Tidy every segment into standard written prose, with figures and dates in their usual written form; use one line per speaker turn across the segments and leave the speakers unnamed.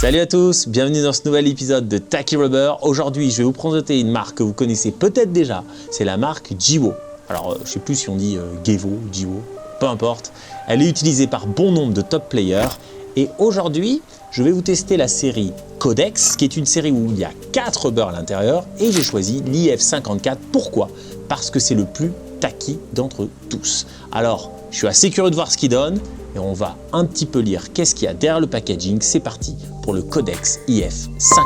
Salut à tous, bienvenue dans ce nouvel épisode de Tacky Rubber. Aujourd'hui, je vais vous présenter une marque que vous connaissez peut-être déjà, c'est la marque Jiwo. Alors, je ne sais plus si on dit Gevo ou Jiwo, peu importe. Elle est utilisée par bon nombre de top players. Et aujourd'hui, je vais vous tester la série Codex, qui est une série où il y a 4 rubbers à l'intérieur. Et j'ai choisi l'IF54. Pourquoi? Parce que c'est le plus tacky d'entre tous. Alors, je suis assez curieux de voir ce qu'il donne. Et on va un petit peu lire qu'est-ce qu'il y a derrière le packaging. C'est parti pour le Codex IF54.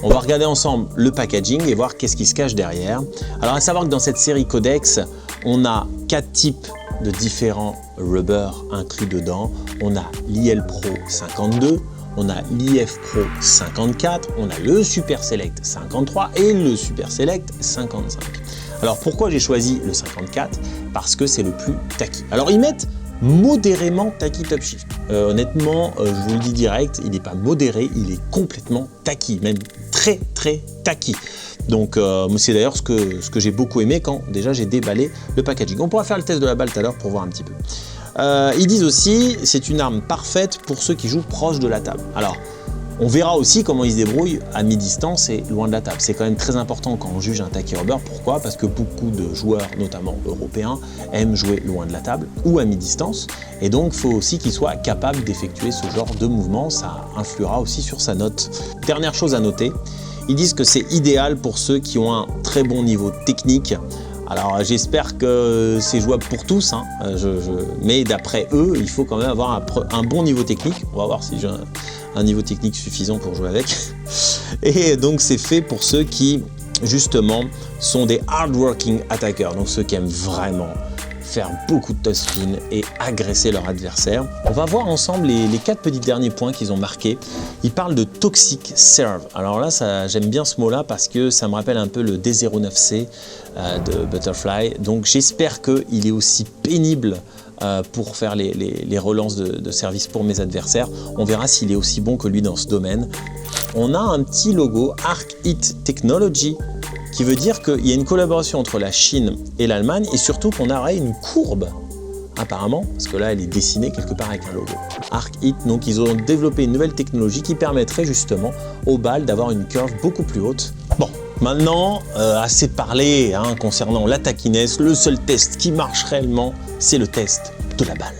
On va regarder ensemble le packaging et voir qu'est-ce qui se cache derrière. Alors à savoir que dans cette série Codex, on a 4 types de différents rubbers inclus dedans. On a l'IL Pro 52, on a l'IF Pro 54, on a le Super Select 53 et le Super Select 55. Alors pourquoi j'ai choisi le 54? Parce que c'est le plus tacky. Alors ils mettent modérément tacky top shift. Honnêtement, je vous le dis direct, il n'est pas modéré, il est complètement tacky, même très tacky. Donc c'est d'ailleurs ce que j'ai beaucoup aimé quand déjà j'ai déballé le packaging. On pourra faire le test de la balle tout à l'heure pour voir un petit peu. Ils disent aussi c'est une arme parfaite pour ceux qui jouent proche de la table. Alors on verra aussi comment ils se débrouillent à mi-distance et loin de la table. C'est quand même très important quand on juge un tacky rubber. Pourquoi? Parce que beaucoup de joueurs, notamment européens, aiment jouer loin de la table ou à mi-distance. Et donc, il faut aussi qu'ils soient capables d'effectuer ce genre de mouvement. Ça influera aussi sur sa note. Dernière chose à noter, ils disent que c'est idéal pour ceux qui ont un très bon niveau technique. Alors j'espère que c'est jouable pour tous, hein. Mais d'après eux, il faut quand même avoir un bon niveau technique. On va voir si j'ai un niveau technique suffisant pour jouer avec. Et donc c'est fait pour ceux qui justement sont des hard-working attackers, donc ceux qui aiment vraiment faire beaucoup de touch-spin et agresser leur adversaire. On va voir ensemble les 4 petits derniers points qu'ils ont marqués. Ils parlent de Toxic Serve. Alors là, j'aime bien ce mot-là parce que ça me rappelle un peu le D09C de Butterfly. Donc j'espère qu'il est aussi pénible pour faire les relances de service pour mes adversaires. On verra s'il est aussi bon que lui dans ce domaine. On a un petit logo Arc Hit Technology qui veut dire qu'il y a une collaboration entre la Chine et l'Allemagne et surtout qu'on aurait une courbe apparemment, parce que là elle est dessinée quelque part avec un logo. Arc Hit, donc ils ont développé une nouvelle technologie qui permettrait justement aux balles d'avoir une curve beaucoup plus haute. Bon, maintenant, assez parlé concernant la tackiness, le seul test qui marche réellement, c'est le test de la balle.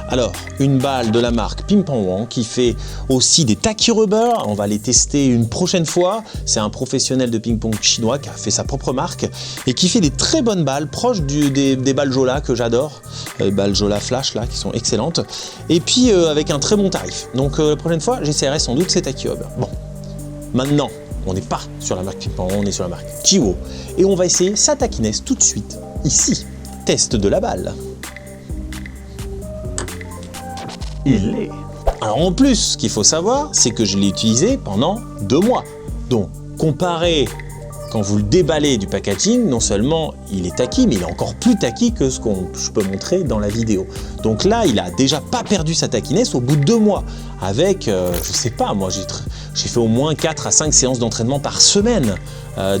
Alors, une balle de la marque Pimpon Wang qui fait aussi des tacky rubbers. On va les tester une prochaine fois. C'est un professionnel de ping-pong chinois qui a fait sa propre marque et qui fait des très bonnes balles proches des balles Jola que j'adore. Les balles Jola Flash là qui sont excellentes. Et puis avec un très bon tarif. Donc la prochaine fois, j'essaierai sans doute ces tacky rubbers. Bon, maintenant, on n'est pas sur la marque Pimpon, on est sur la marque Jiwo. Et on va essayer sa tackiness tout de suite. Ici, test de la balle. Il l'est. Alors en plus, ce qu'il faut savoir, c'est que je l'ai utilisé pendant 2 mois. Donc, comparé quand vous le déballez du packaging, non seulement il est tacky, mais il est encore plus tacky que ce que je peux montrer dans la vidéo. Donc là, il a déjà pas perdu sa tackiness au bout de 2 mois. Avec, je sais pas, moi j'ai fait au moins 4 à 5 séances d'entraînement par semaine.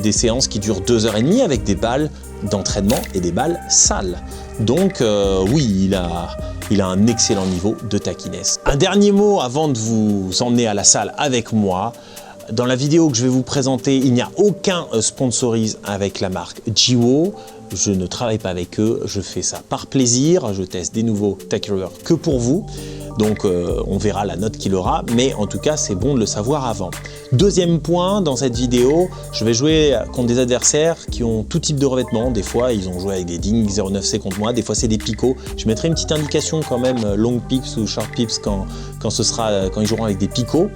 Des séances qui durent 2h30 avec des balles d'entraînement et des balles sales. Donc oui, il a un excellent niveau de tackiness. Un dernier mot avant de vous emmener à la salle avec moi. Dans la vidéo que je vais vous présenter, il n'y a aucun sponsorise avec la marque Jiwo. Je ne travaille pas avec eux, je fais ça par plaisir. Je teste des nouveaux tacky rubbers que pour vous. Donc on verra la note qu'il aura, mais en tout cas c'est bon de le savoir avant. Deuxième point, dans cette vidéo, je vais jouer contre des adversaires qui ont tout type de revêtements. Des fois ils ont joué avec des Ding 09C contre moi, des fois c'est des picots. Je mettrai une petite indication quand même long pips ou short pips quand ils joueront avec des picots.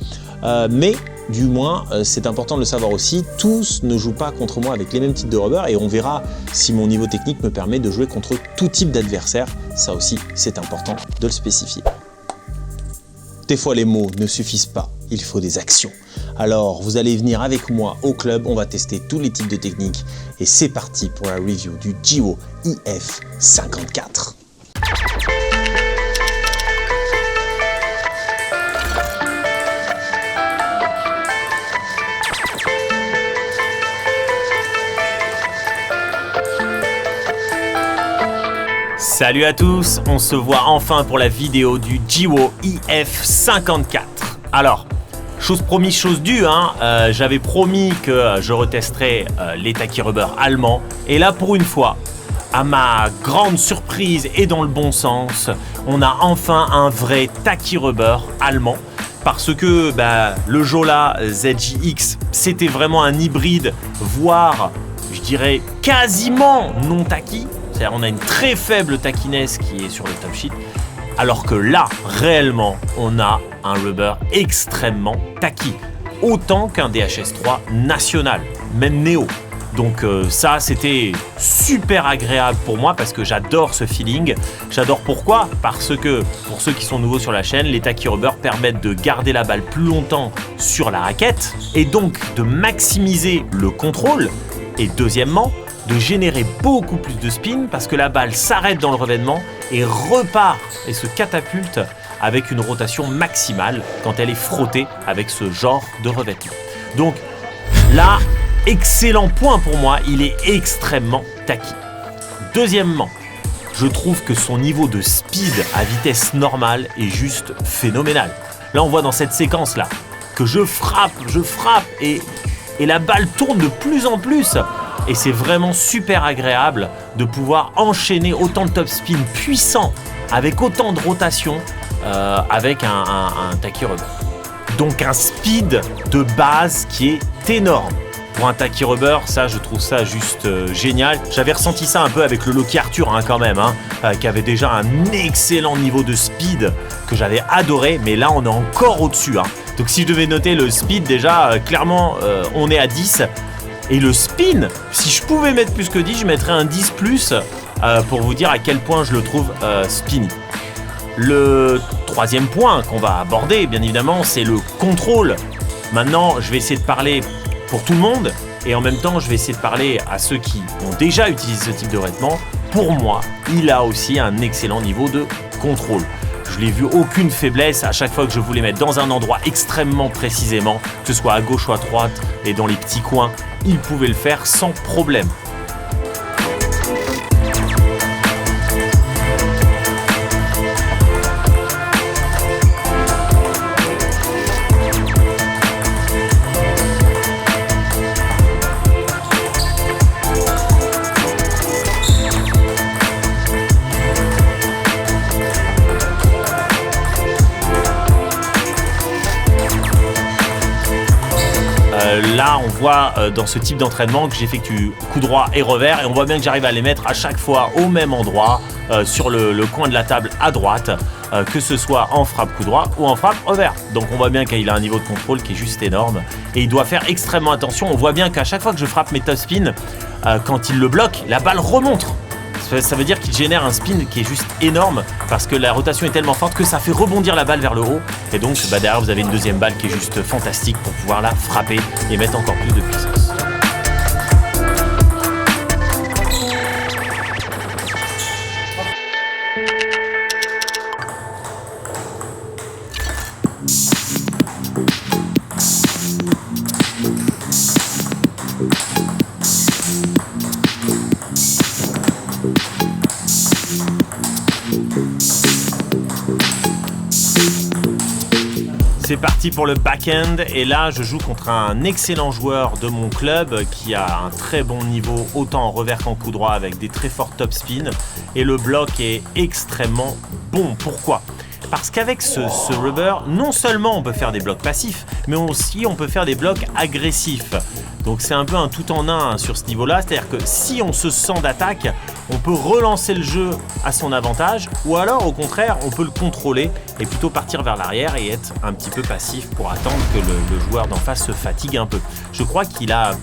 Mais du moins, c'est important de le savoir aussi, tous ne jouent pas contre moi avec les mêmes types de rubbers et on verra si mon niveau technique me permet de jouer contre tout type d'adversaire. Ça aussi, c'est important de le spécifier. Des fois, les mots ne suffisent pas, il faut des actions. Alors, vous allez venir avec moi au club, on va tester tous les types de techniques et c'est parti pour la review du Jiwo IF54.
Salut à tous, on se voit enfin pour la vidéo du Jiwo IF54. Alors, Chose promise, chose due, hein. J'avais promis que je retesterais les Taki Rubber allemands. Et là, pour une fois, à ma grande surprise et dans le bon sens, on a enfin un vrai Taki Rubber allemand. Parce que le Jola ZJX, c'était vraiment un hybride, voire, je dirais, quasiment non Taki. C'est-à-dire on a une très faible takiness qui est sur le top sheet. Alors que là, réellement, on a un rubber extrêmement Taki. Autant qu'un DHS3 national, même Neo. Donc ça, c'était super agréable pour moi parce que j'adore ce feeling. J'adore pourquoi ? Parce que, pour ceux qui sont nouveaux sur la chaîne, les Taki Rubber permettent de garder la balle plus longtemps sur la raquette et donc de maximiser le contrôle. Et deuxièmement, de générer beaucoup plus de spin parce que la balle s'arrête dans le revêtement et repart et se catapulte avec une rotation maximale quand elle est frottée avec ce genre de revêtement. Donc là, excellent point pour moi, il est extrêmement Taki. Deuxièmement, je trouve que son niveau de speed à vitesse normale est juste phénoménal. Là, on voit dans cette séquence-là que je frappe et la balle tourne de plus en plus. Et c'est vraiment super agréable de pouvoir enchaîner autant de top spin puissant avec autant de rotation avec un Taki Rubber. Donc un speed de base qui est énorme. Pour un Taki Rubber, ça je trouve ça juste génial. J'avais ressenti ça un peu avec le Loki Arthur quand même, qui avait déjà un excellent niveau de speed que j'avais adoré, mais là on est encore au-dessus. Donc si je devais noter le speed déjà, clairement on est à 10. Et le spin, si je pouvais mettre plus que 10, je mettrais un 10 plus pour vous dire à quel point je le trouve spinny. Le troisième point qu'on va aborder, bien évidemment, c'est le contrôle. Maintenant, je vais essayer de parler pour tout le monde et en même temps, je vais essayer de parler à ceux qui ont déjà utilisé ce type de revêtement. Pour moi, il a aussi un excellent niveau de contrôle. Je n'ai vu aucune faiblesse à chaque fois que je voulais mettre dans un endroit extrêmement précisément, que ce soit à gauche ou à droite et dans les petits coins, il pouvait le faire sans problème. Là, on voit dans ce type d'entraînement que j'effectue coup droit et revers et on voit bien que j'arrive à les mettre à chaque fois au même endroit sur le coin de la table à droite, que ce soit en frappe coup droit ou en frappe revers. Donc on voit bien qu'il a un niveau de contrôle qui est juste énorme et il doit faire extrêmement attention. On voit bien qu'à chaque fois que je frappe mes top spin, quand il le bloque, la balle remonte. Ça veut dire qu'il génère un spin qui est juste énorme parce que la rotation est tellement forte que ça fait rebondir la balle vers le haut. Et donc derrière vous avez une deuxième balle qui est juste fantastique pour pouvoir la frapper et mettre encore plus de puissance. C'est parti pour le back-end et là je joue contre un excellent joueur de mon club qui a un très bon niveau autant en revers qu'en coup droit avec des très forts top spin et le bloc est extrêmement bon. Pourquoi ? Parce qu'avec ce rubber, non seulement on peut faire des blocs passifs, mais aussi on peut faire des blocs agressifs. Donc c'est un peu un tout en un sur ce niveau-là, c'est-à-dire que si on se sent d'attaque, on peut relancer le jeu à son avantage, ou alors au contraire, on peut le contrôler et plutôt partir vers l'arrière et être un petit peu passif pour attendre que le joueur d'en face se fatigue un peu. Je crois qu'il a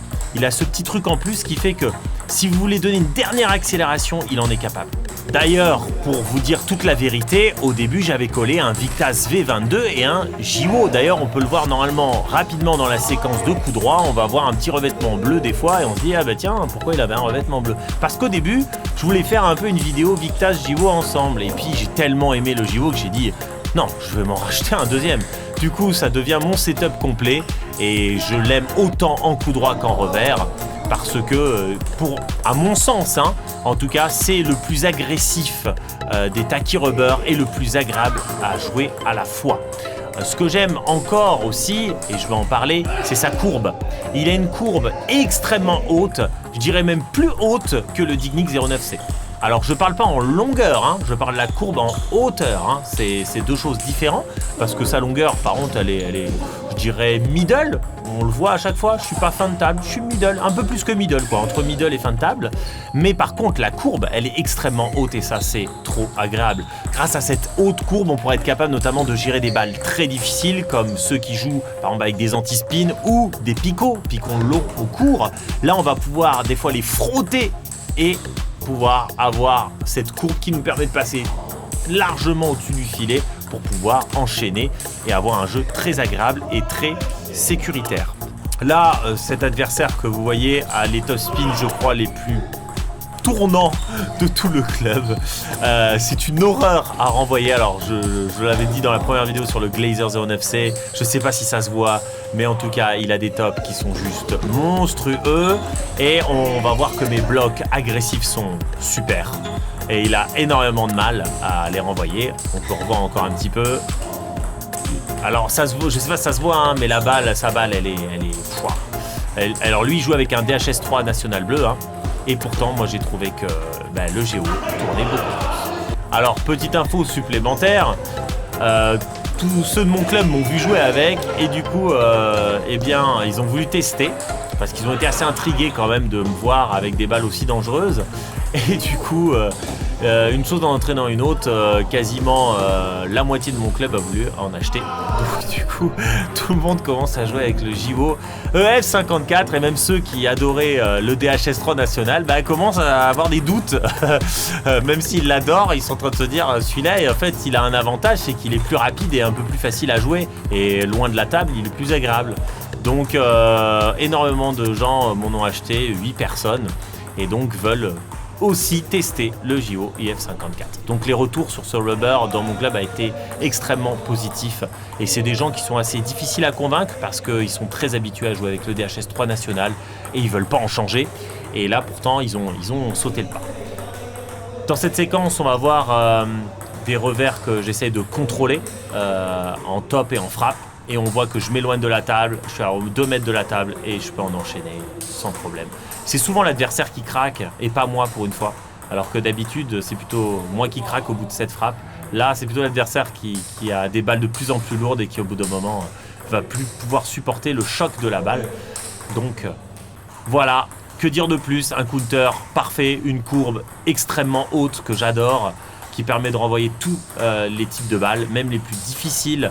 ce petit truc en plus qui fait que si vous voulez donner une dernière accélération, il en est capable. D'ailleurs, pour vous dire toute la vérité, au début j'avais collé un Victas V22 et un Jiwo. D'ailleurs, on peut le voir normalement rapidement dans la séquence de coup droit. On va voir un petit revêtement bleu des fois et on se dit ah bah tiens, pourquoi il avait un revêtement bleu ? Parce qu'au début, je voulais faire un peu une vidéo Victas Jiwo ensemble et puis j'ai tellement aimé le Jiwo que j'ai dit non, je vais m'en racheter un deuxième. Du coup, ça devient mon setup complet et je l'aime autant en coup droit qu'en revers. Parce que, à mon sens, en tout cas, c'est le plus agressif des Taki Rubber et le plus agréable à jouer à la fois. Ce que j'aime encore aussi, et je vais en parler, c'est sa courbe. Il a une courbe extrêmement haute, je dirais même plus haute que le Dignic 09C. Alors je parle pas en longueur, hein, je parle de la courbe en hauteur, hein. C'est deux choses différentes, parce que sa longueur par contre elle est je dirais middle, on le voit à chaque fois, je suis pas fin de table, je suis middle, un peu plus que middle quoi, entre middle et fin de table, mais par contre la courbe elle est extrêmement haute et ça c'est trop agréable. Grâce à cette haute courbe on pourrait être capable notamment de gérer des balles très difficiles comme ceux qui jouent par exemple avec des anti-spin ou des picos longs au court. Là on va pouvoir des fois les frotter et pouvoir avoir cette courbe qui nous permet de passer largement au-dessus du filet pour pouvoir enchaîner et avoir un jeu très agréable et très sécuritaire. Là, cet adversaire que vous voyez a les top spins, je crois, les plus tournants de tout le club. C'est une horreur à renvoyer. Alors, je l'avais dit dans la première vidéo sur le Glazer 09C. Je sais pas si ça se voit, mais en tout cas, il a des tops qui sont juste monstrueux. Et on va voir que mes blocs agressifs sont super. Et il a énormément de mal à les renvoyer. On peut revoir encore un petit peu. Alors, ça se voit, je sais pas si ça se voit, hein, mais la balle, sa balle, elle est. Alors, lui, il joue avec un DHS3 national bleu. Hein. Et pourtant, moi, j'ai trouvé que le Géo tournait beaucoup plus. Alors, petite info supplémentaire, tous ceux de mon club m'ont vu jouer avec et du coup, ils ont voulu tester parce qu'ils ont été assez intrigués quand même de me voir avec des balles aussi dangereuses. Et du coup, une chose en entraînant une autre, quasiment la moitié de mon club a voulu en acheter. Donc du coup, tout le monde commence à jouer avec le JIVO EF54 et même ceux qui adoraient le DHS3 national commencent à avoir des doutes. Même s'ils l'adorent, ils sont en train de se dire celui-là, en fait, il a un avantage, c'est qu'il est plus rapide et un peu plus facile à jouer. Et loin de la table, il est plus agréable. Donc énormément de gens m'en ont acheté, 8 personnes, et donc veulent aussi tester le JIVO IF54. Donc les retours sur ce rubber dans mon club a été extrêmement positifs et c'est des gens qui sont assez difficiles à convaincre parce qu'ils sont très habitués à jouer avec le DHS3 national et ils veulent pas en changer et là pourtant ils ont sauté le pas. Dans cette séquence on va voir des revers que j'essaie de contrôler en top et en frappe et on voit que je m'éloigne de la table, je suis à 2 mètres de la table et je peux en enchaîner sans problème. C'est souvent l'adversaire qui craque et pas moi pour une fois. Alors que d'habitude, c'est plutôt moi qui craque au bout de cette frappe. Là, c'est plutôt l'adversaire qui a des balles de plus en plus lourdes et qui au bout d'un moment va plus pouvoir supporter le choc de la balle. Donc voilà, que dire de plus? Un counter parfait, une courbe extrêmement haute que j'adore, qui permet de renvoyer tous les types de balles, même les plus difficiles.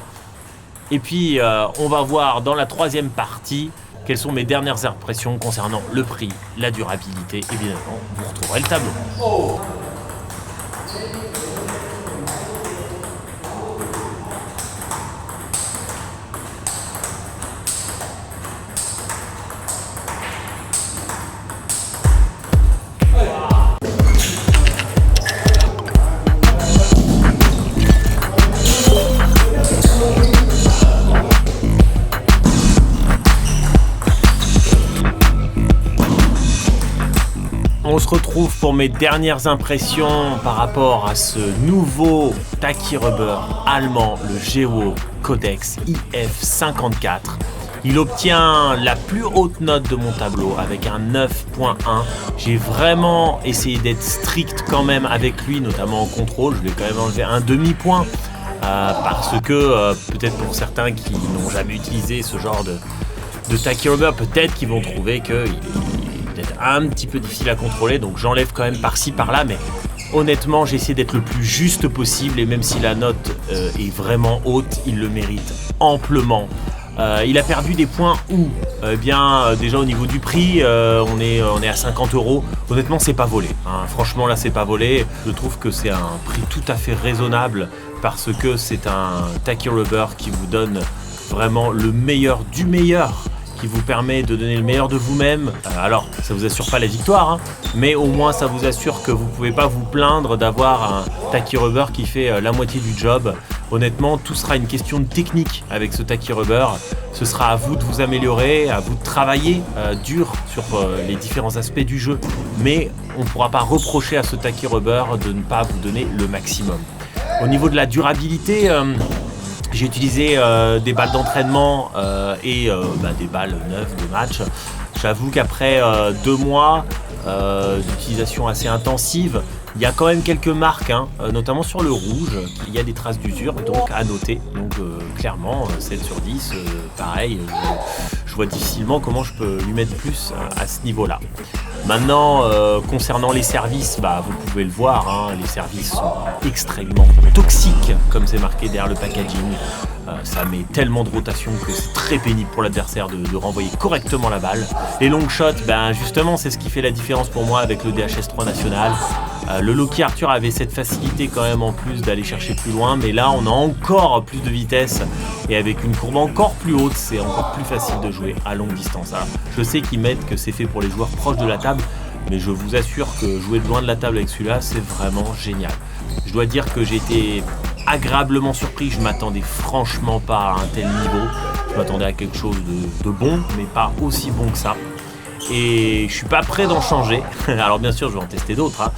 Et puis, on va voir dans la troisième partie quelles sont mes dernières impressions concernant le prix, la durabilité. Évidemment, vous retrouverez le tableau. On se retrouve pour mes dernières impressions par rapport à ce nouveau Taki Rubber allemand, le Géo Codex IF54. Il obtient la plus haute note de mon tableau avec un 9.1. J'ai vraiment essayé d'être strict quand même avec lui, notamment en contrôle. Je lui ai quand même enlevé un demi-point parce que peut-être pour certains qui n'ont jamais utilisé ce genre de Taki Rubber, peut-être qu'ils vont trouver qu'il est peut-être un petit peu difficile à contrôler, donc j'enlève quand même par-ci par-là, mais honnêtement j'ai essayé d'être le plus juste possible et même si la note est vraiment haute, il le mérite amplement. Il a perdu des points où déjà au niveau du prix, on est à 50 €. Honnêtement c'est pas volé, hein. Franchement là c'est pas volé, je trouve que c'est un prix tout à fait raisonnable parce que c'est un Taki Rubber qui vous donne vraiment le meilleur du meilleur, qui vous permet de donner le meilleur de vous-même. Alors, ça vous assure pas la victoire, hein, mais au moins ça vous assure que vous pouvez pas vous plaindre d'avoir un Taki Rubber qui fait la moitié du job. Honnêtement, tout sera une question de technique avec ce Taki Rubber. Ce sera à vous de vous améliorer, à vous de travailler dur sur les différents aspects du jeu, mais on ne pourra pas reprocher à ce Taki Rubber de ne pas vous donner le maximum. Au niveau de la durabilité, J'ai utilisé des balles d'entraînement et des balles neuves de match. J'avoue qu'après 2 mois d'utilisation assez intensive, il y a quand même quelques marques, notamment sur le rouge, il y a des traces d'usure, donc à noter. Donc clairement, 7 sur 10, pareil, je vois difficilement comment je peux lui mettre plus à ce niveau-là. Maintenant, concernant les services, vous pouvez le voir, les services sont extrêmement toxiques, comme c'est marqué derrière le packaging. Ça met tellement de rotation que c'est très pénible pour l'adversaire de renvoyer correctement la balle. Les long shots, justement, c'est ce qui fait la différence pour moi avec le DHS3 national. Le Loki Arthur avait cette facilité quand même en plus d'aller chercher plus loin, mais là on a encore plus de vitesse et avec une courbe encore plus haute, c'est encore plus facile de jouer à longue distance. Alors, je sais qu'ils mettent que c'est fait pour les joueurs proches de la table, mais je vous assure que jouer de loin de la table avec celui-là, c'est vraiment génial. Je dois dire que j'ai été agréablement surpris, je m'attendais franchement pas à un tel niveau. Je m'attendais à quelque chose de bon, mais pas aussi bon que ça. Et je suis pas prêt d'en changer. Alors bien sûr, je vais en tester d'autres,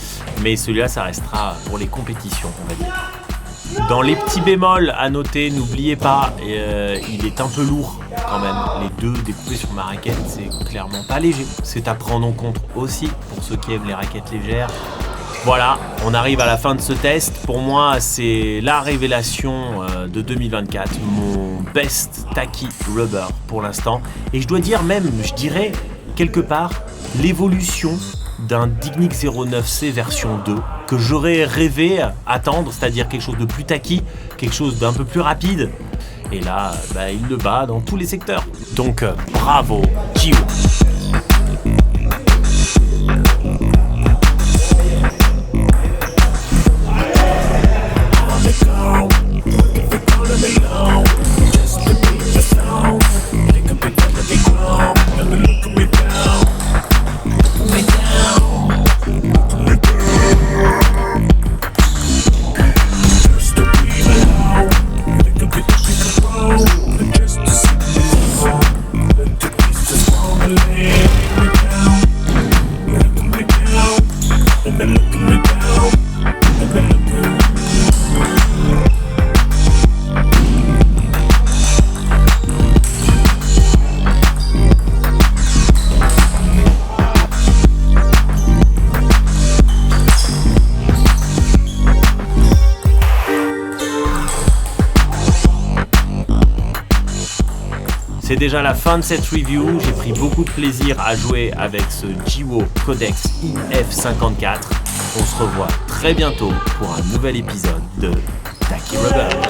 mais celui-là, ça restera pour les compétitions, on va dire. Dans les petits bémols à noter, n'oubliez pas, il est un peu lourd quand même. Les deux découpés sur ma raquette, c'est clairement pas léger. C'est à prendre en compte aussi pour ceux qui aiment les raquettes légères. Voilà, on arrive à la fin de ce test. Pour moi, c'est la révélation de 2024, mon best tacky rubber pour l'instant. Et je dois dire même, je dirais quelque part, l'évolution d'un Dignic 09C version 2 que j'aurais rêvé attendre, c'est-à-dire quelque chose de plus tacky, quelque chose d'un peu plus rapide. Et là, il le bat dans tous les secteurs. Donc, bravo, Jiwo. C'est déjà la fin de cette review, j'ai pris beaucoup de plaisir à jouer avec ce Jiwo Codex IF54. On se revoit très bientôt pour un nouvel épisode de Tacky Rubber.